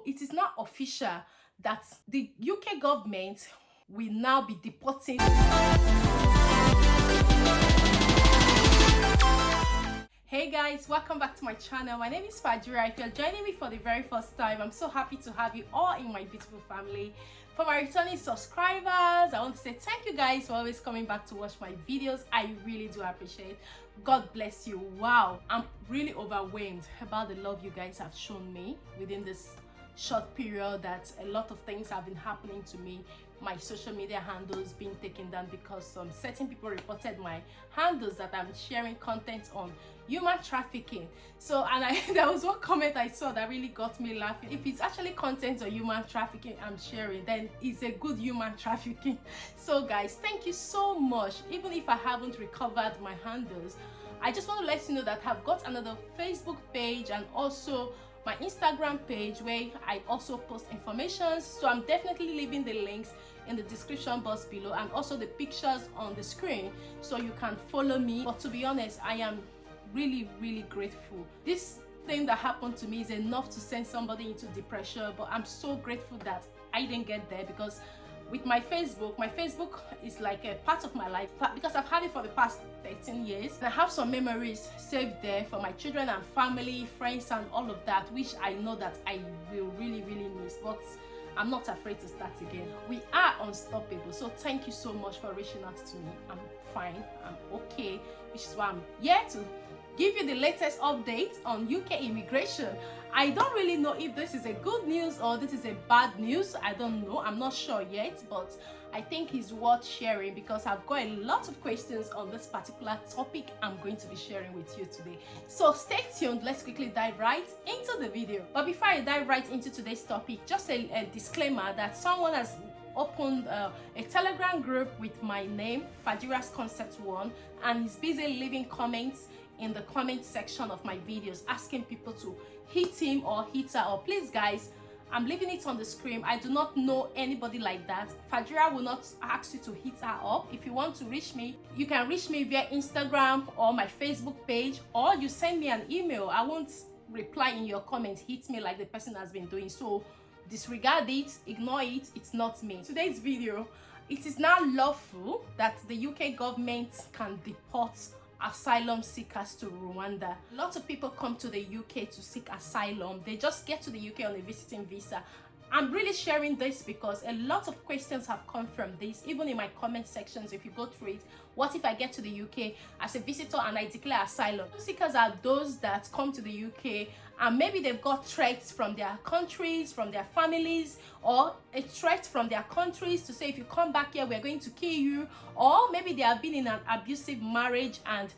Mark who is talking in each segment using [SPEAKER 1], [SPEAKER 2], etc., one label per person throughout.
[SPEAKER 1] it is now official that the UK government will now be deporting. Hey guys, welcome back to my channel. My name is Fadira. If you're joining me for the very first time, I'm so happy to have you all in my beautiful family. For my returning subscribers, I want to say thank you guys for always coming back to watch my videos. I really do appreciate it. God bless you. Wow, I'm really overwhelmed about the love you guys have shown me within this short period that a lot of things have been happening to me. My social media handles being taken down because certain people reported my handles that I'm sharing content on human trafficking. So, and there was one comment I saw that really got me laughing. If it's actually content on human trafficking I'm sharing, then it's a good human trafficking. So guys, thank you so much. Even if I haven't recovered my handles, I just want to let you know that I've got another Facebook page and also my Instagram page where I also post information. So I'm definitely leaving the links in the description box below and also the pictures on the screen so you can follow me. But to be honest, I am really grateful. This thing that happened to me is enough to send somebody into depression, but I'm so grateful that I didn't get there, because with my Facebook is like a part of my life because I've had it for the past 13 years. And I have some memories saved there for my children and family, friends and all of that, which I know that I will really miss, but I'm not afraid to start again. We are unstoppable. So thank you so much for reaching out to me. I'm fine, I'm okay, which is why I'm here to give you the latest update on UK immigration. I don't really know if this is a good news or this is a bad news. I don't know, I'm not sure yet, but I think it's worth sharing because I've got a lot of questions on this particular topic I'm going to be sharing with you today. So stay tuned, let's quickly dive right into the video. But before I dive right into today's topic, just a disclaimer that someone has opened a Telegram group with my name, Fadira's Concept 1, and he's busy leaving comments in the comment section of my videos asking people to hit him or hit her up. Please guys, I'm leaving it on the screen. I do not know anybody like that. Fadira will not ask you to hit her up. If you want to reach me, you can reach me via Instagram or my Facebook page, or you send me an email. I won't reply in your comments, hit me like the person has been doing. So disregard it, ignore it, it's not me. Today's video, it is now lawful that the UK government can deport asylum seekers to Rwanda. Lots of people come to the UK to seek asylum. They just get to the UK on a visiting visa. I'm really sharing this because a lot of questions have come from this, even in my comment sections. If you go through it, what if I get to the UK as a visitor and I declare asylum? Seekers are those that come to the UK and maybe they've got threats from their countries, from their families, or a threat from their countries to say if you come back here we're going to kill you, or maybe they have been in an abusive marriage and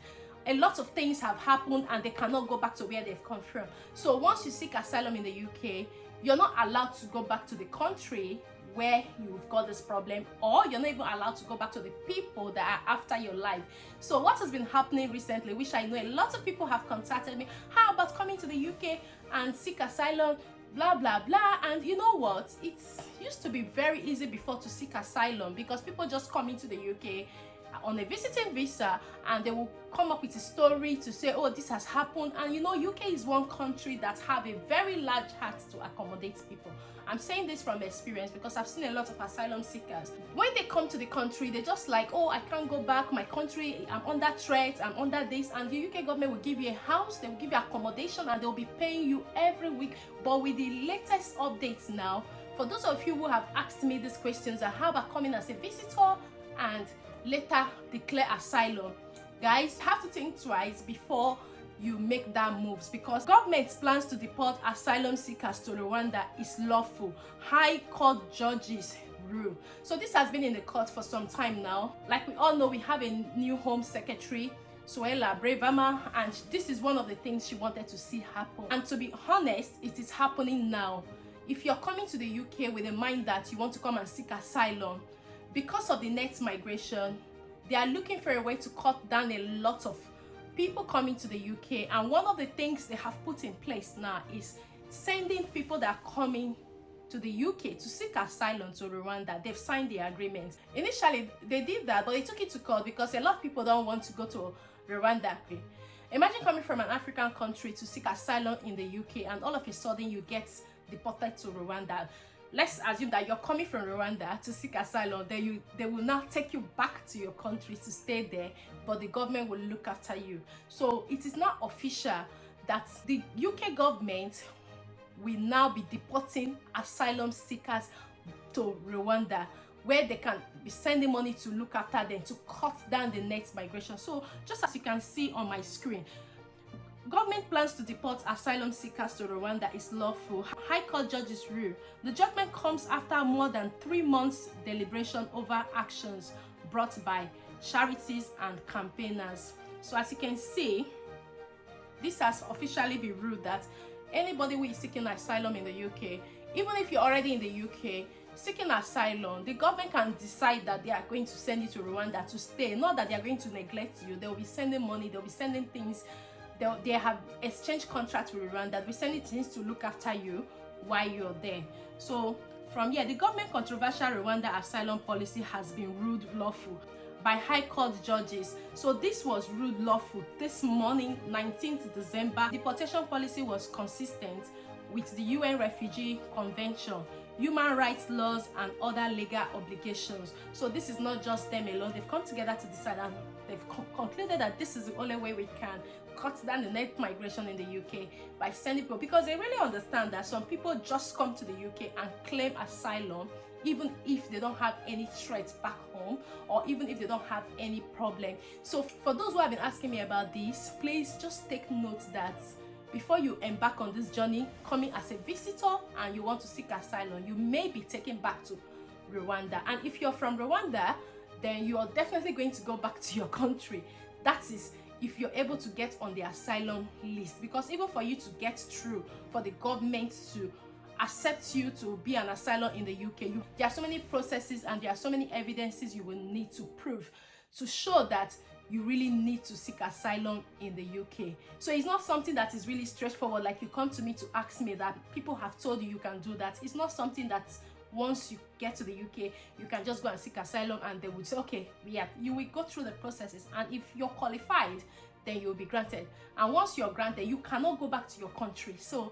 [SPEAKER 1] a lot of things have happened and they cannot go back to where they've come from. So once you seek asylum in the UK, you're not allowed to go back to the country where you've got this problem, or you're not even allowed to go back to the people that are after your life. So what has been happening recently, which I know a lot of people have contacted me, how about coming to the UK and seek asylum, blah blah blah. And you know what, it used to be very easy before to seek asylum because people just come into the UK on a visiting visa and they will come up with a story to say, oh, this has happened. And you know, UK is one country that have a very large heart to accommodate people. I'm saying this from experience because I've seen a lot of asylum seekers. When they come to the country, they're just like, oh, I can't go back, my country, I'm under threat, I'm under this. And the UK government will give you a house, they will give you accommodation, and they'll be paying you every week. But with the latest updates now, for those of you who have asked me these questions, how about coming as a visitor and later declare asylum, guys, have to think twice before you make that moves, because government's plans to deport asylum seekers to Rwanda is lawful. High court judges rule. So this has been in the court for some time now. Like we all know, we have a new home secretary, Suella Brevama, and this is one of the things she wanted to see happen. And to be honest, it is happening now. If you're coming to the UK with a mind that you want to come and seek asylum, because of the net migration, they are looking for a way to cut down a lot of people coming to the UK. And one of the things they have put in place now is sending people that are coming to the UK to seek asylum to Rwanda. They've signed the agreement. Initially, they did that, but they took it to court because a lot of people don't want to go to Rwanda. Imagine coming from an African country to seek asylum in the UK and all of a sudden you get deported to Rwanda. Let's assume that you're coming from Rwanda to seek asylum, then they will now take you back to your country to stay there, but the government will look after you. So it is not official that the UK government will now be deporting asylum seekers to Rwanda, where they can be sending money to look after them, to cut down the next migration. So just as you can see on my screen, government plans to deport asylum seekers to Rwanda is lawful. High Court judges rule. The judgment comes after more than 3 months deliberation over actions brought by charities and campaigners. So as you can see, this has officially been ruled that anybody who is seeking asylum in the UK, even if you're already in the UK seeking asylum, the government can decide that they are going to send you to Rwanda to stay. Not that they are going to neglect you. They will be sending money, they'll be sending things. They have exchange contracts with Rwanda. They'll be sending things to look after you while you're there. So from here, the government controversial Rwanda asylum policy has been ruled lawful by High Court judges. So this was ruled lawful this morning, 19th December. Deportation policy was consistent with the UN Refugee Convention, human rights laws, and other legal obligations. So this is not just them alone. They've come together to decide, and they've concluded that this is the only way we can cut down the net migration in the UK by sending people, because they really understand that some people just come to the UK and claim asylum even if they don't have any threats back home, or even if they don't have any problem. So for those who have been asking me about this, please just take note that before you embark on this journey, coming as a visitor and you want to seek asylum, you may be taken back to Rwanda. And if you're from Rwanda, then you are definitely going to go back to your country. That is, if you're able to get on the asylum list, because even for you to get through, for the government to accept you to be an asylum in the UK, there are so many processes and there are so many evidences you will need to prove to show that you really need to seek asylum in the UK. So it's not something that is really straightforward, like you come to me to ask me that people have told you you can do that. It's not something that once you get to the UK, you can just go and seek asylum and they would say, okay, yeah, you will go through the processes, and if you're qualified, then you'll be granted. And once you're granted, you cannot go back to your country. So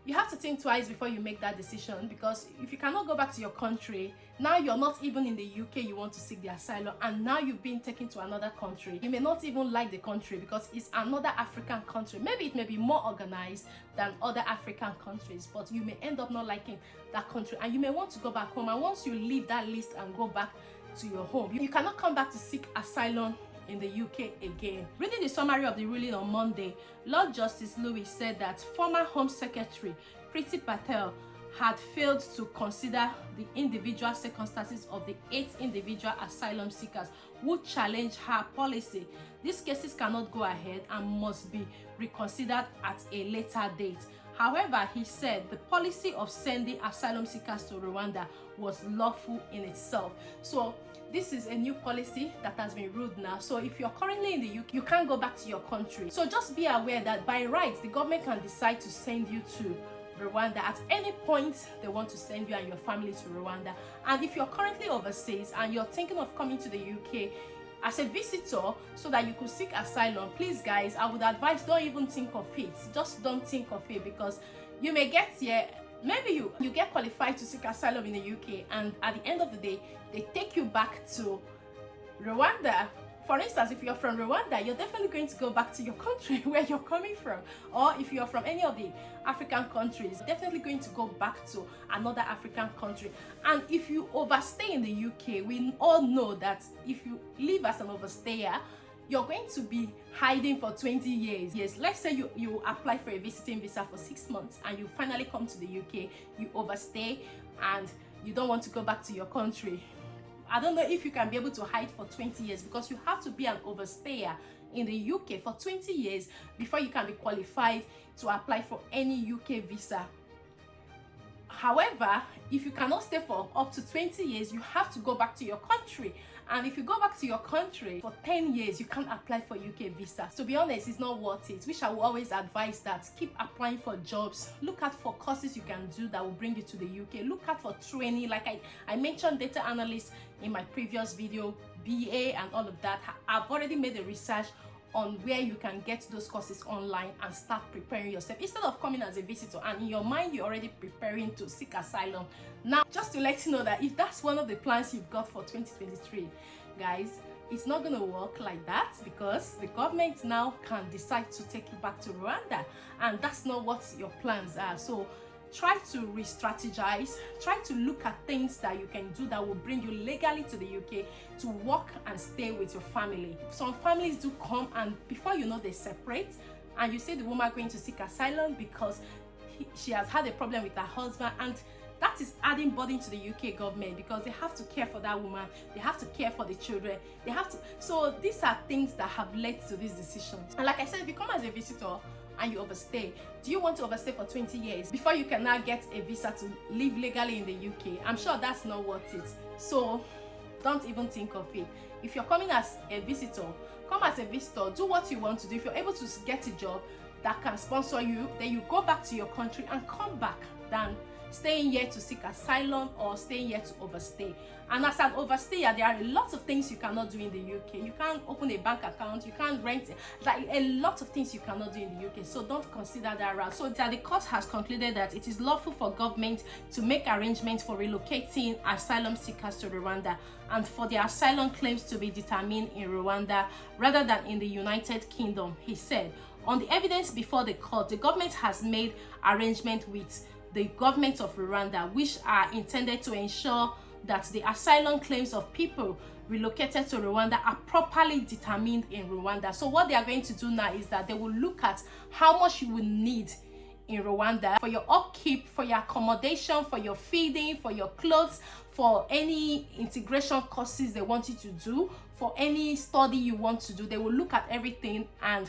[SPEAKER 1] you have to think twice before you make that decision, because if you cannot go back to your country, now you're not even in the UK, you want to seek the asylum, and now you've been taken to another country. You may not even like the country because it's another African country. Maybe it may be more organized than other African countries, but you may end up not liking that country and you may want to go back home. And once you leave that list and go back to your home, you cannot come back to seek asylum in the UK again. Reading the summary of the ruling on Monday, Lord Justice Lewis said that former Home Secretary Priti Patel had failed to consider the individual circumstances of the 8 individual asylum seekers who challenged her policy. These cases cannot go ahead and must be reconsidered at a later date. However, he said the policy of sending asylum seekers to Rwanda was lawful in itself. So this is a new policy that has been ruled now. So if you're currently in the UK, you can't go back to your country. So just be aware that by rights, the government can decide to send you to Rwanda at any point they want to send you and your family to Rwanda. And if you're currently overseas and you're thinking of coming to the UK as a visitor so that you could seek asylum, please guys, I would advise, don't even think of it. Just don't think of it, because you may get here, maybe you get qualified to seek asylum in the UK, and at the end of the day they take you back to Rwanda. For instance, if you're from Rwanda, you're definitely going to go back to your country where you're coming from. Or if you're from any of the African countries, definitely going to go back to another African country. And if you overstay in the UK, we all know that if you live as an overstayer, you're going to be hiding for 20 years. Yes, let's say you apply for a visiting visa for 6 months and you finally come to the UK, you overstay and you don't want to go back to your country. I don't know if you can be able to hide for 20 years, because you have to be an overstayer in the UK for 20 years before you can be qualified to apply for any UK visa. However, if you cannot stay for up to 20 years, you have to go back to your country. And if you go back to your country for 10 years, you can't apply for UK visa. So to be honest, it's not worth it, which I will always advise that keep applying for jobs. Look out for courses you can do that will bring you to the UK. Look out for training. Like I mentioned data analyst in my previous video, BA and all of that. I've already made a research on where you can get those courses online and start preparing yourself instead of coming as a visitor and in your mind you're already preparing to seek asylum. Now, just to let you know that if that's one of the plans you've got for 2023, guys, it's not going to work like that, because the government now can decide to take you back to Rwanda, and that's not what your plans are. So try to re-strategize, try to look at things that you can do that will bring you legally to the UK to work and stay with your family. Some families do come and before you know they separate, and you see the woman going to seek asylum because she has had a problem with her husband, and that is adding burden to the UK government because they have to care for that woman, they have to care for the children, they have to. So these are things that have led to these decisions. And like I said, if you come as a visitor and you overstay, do you want to overstay for 20 years before you can now get a visa to live legally in the UK? I'm sure that's not worth it. So don't even think of it. If you're coming as a visitor, come as a visitor, do what you want to do. If you're able to get a job that can sponsor you, then you go back to your country and come back than staying here to seek asylum or staying here to overstay. And as an overstayer, there are a lot of things you cannot do in the UK. You can't open a bank account, you can't rent, like a lot of things you cannot do in the UK. So don't consider that route. So that the court has concluded that it is lawful for government to make arrangements for relocating asylum seekers to Rwanda and for their asylum claims to be determined in Rwanda rather than in the United Kingdom, he said. On the evidence before the court, the government has made arrangements with the government of Rwanda, which are intended to ensure that the asylum claims of people relocated to Rwanda are properly determined in Rwanda. So what they are going to do now is that they will look at how much you will need in Rwanda for your upkeep, for your accommodation, for your feeding, for your clothes, for any integration courses they want you to do, for any study you want to do. They will look at everything and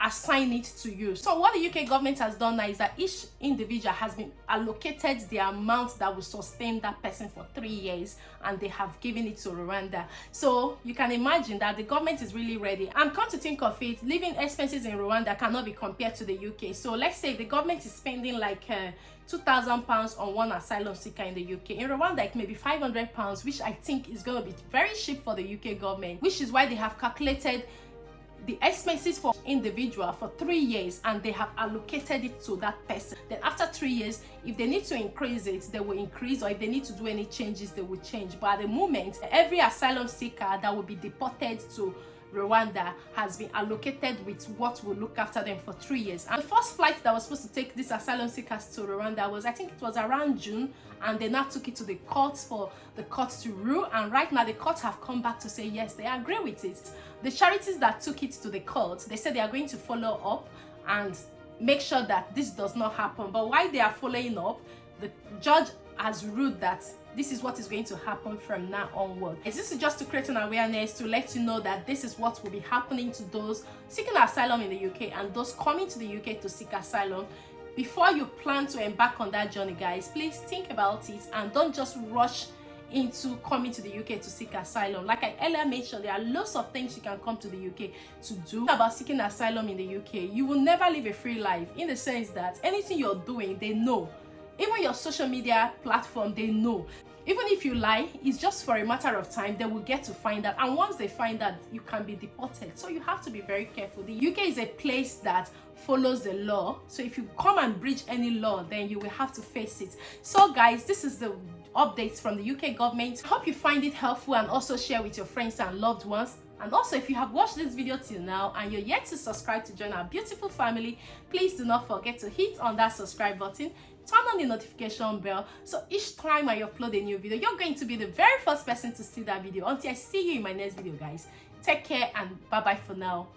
[SPEAKER 1] assign it to you. So what the UK government has done now is that each individual has been allocated the amount that will sustain that person for 3 years, and they have given it to Rwanda. So you can imagine that the government is really ready. And come to think of it, living expenses in Rwanda cannot be compared to the UK. So let's say the government is spending like £2,000 on one asylum seeker in the UK. In Rwanda, it may be £500, which I think is going to be very cheap for the UK government, which is why they have calculated the expenses for individual for 3 years and they have allocated it to that person. Then after 3 years, if they need to increase it, they will increase, or if they need to do any changes, they will change. But at the moment, every asylum seeker that will be deported to Rwanda has been allocated with what will look after them for 3 years. And the first flight that was supposed to take these asylum seekers to Rwanda was, I think it was around June, and they now took it to the courts for the courts to rule. And right now the courts have come back to say yes, they agree with it. The charities that took it to the courts, they said they are going to follow up and make sure that this does not happen. But while they are following up, the judge has ruled that this is what is going to happen from now onward. This is just to create an awareness, to let you know that this is what will be happening to those seeking asylum in the UK and those coming to the UK to seek asylum. Before you plan to embark on that journey, guys, please think about it and don't just rush into coming to the UK to seek asylum. Like I earlier mentioned, there are lots of things you can come to the UK to do about seeking asylum in the UK. You will never live a free life, in the sense that anything you're doing, they know. Even your social media platform, they know. Even if you lie, it's just for a matter of time. They will get to find out, and once they find out, you can be deported. So you have to be very careful. The UK is a place that follows the law. So if you come and breach any law, then you will have to face it. So guys, this is the updates from the UK government. I hope you find it helpful and also share with your friends and loved ones. And also, if you have watched this video till now and you're yet to subscribe to join our beautiful family, please do not forget to hit on that subscribe button, turn on the notification bell, so each time I upload a new video, you're going to be the very first person to see that video. Until I see you in my next video, guys, take care and bye bye for now.